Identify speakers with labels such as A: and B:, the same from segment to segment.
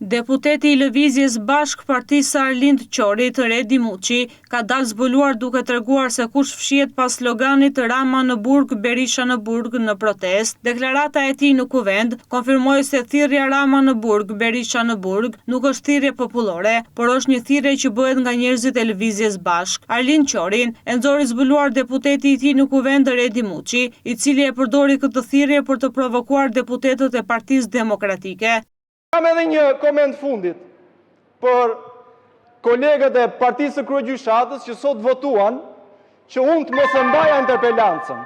A: Deputeti i Lëvizjes Bashk Partisë Arlind Qorit, Redi Muçi, ka dalë zbuluar duke treguar se kush fshihet pas sloganit Rama në burg, Berisha në burg në protest. Deklarata e tij në kuvend konfirmoi se thirrja Rama në burg, Berisha në burg nuk është thirrje popullore, por është një thirrje që bëhet nga njerëzit e Lëvizjes Bashk. Arlind Qorin e nxori zbuluar deputeti i tij në kuvend Redi Muçi, i cili e përdori këtë thirrje për të provokuar deputetët e Partisë Demokratike.
B: Kam edhe një koment fundit për kolegët e Partisë së Kryegjyshatës që sot votuan që unë të mos e mbaja interpelancën.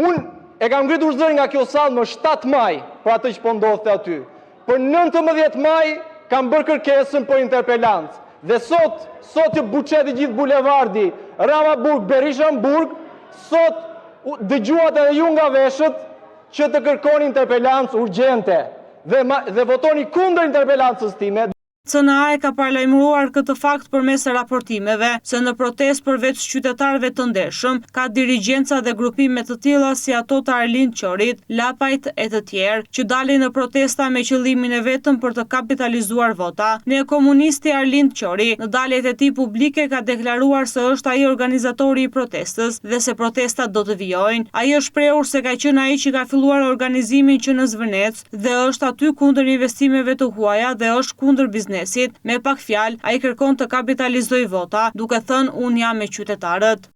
B: Unë e kam ngritur zërin nga kjo sallë më 7 maj për atë që po ndodhte aty. Për 19 maj kam bërë kërkesën për interpelancë. Dhe sot që buqeti gjithë bulevardi, Rama burg, Berisha në burg, sot dëgjuat edhe ju nga veshët që të kërkoni interpelancë urgjente. Dhe votoni kundër interpelancës time.
A: CNA ka paralajmëruar këtë fakt përmes raportimeve se në protestë përveç qytetarëve të ndershëm ka dirigjenca dhe grupime të tilla si ato të Arlind Qorit, Lapajt e të tjerë që dalin në protesta me qëllimin e vetëm për të kapitalizuar vota. Neokomunisti Arlind Qori në daljet e tij publike ka deklaruar se është ai organizatori i protestës dhe se protestat do të vijojnë. Ai është shprehur se ka qenë ai që ka filluar organizimin që në Zvënec dhe është aty kundër investimeve të huaja dhe është kundër biznesit. Me pak fjalë, ai kërkon të kapitalizojë vota, duke thënë unë jam me qytetarët.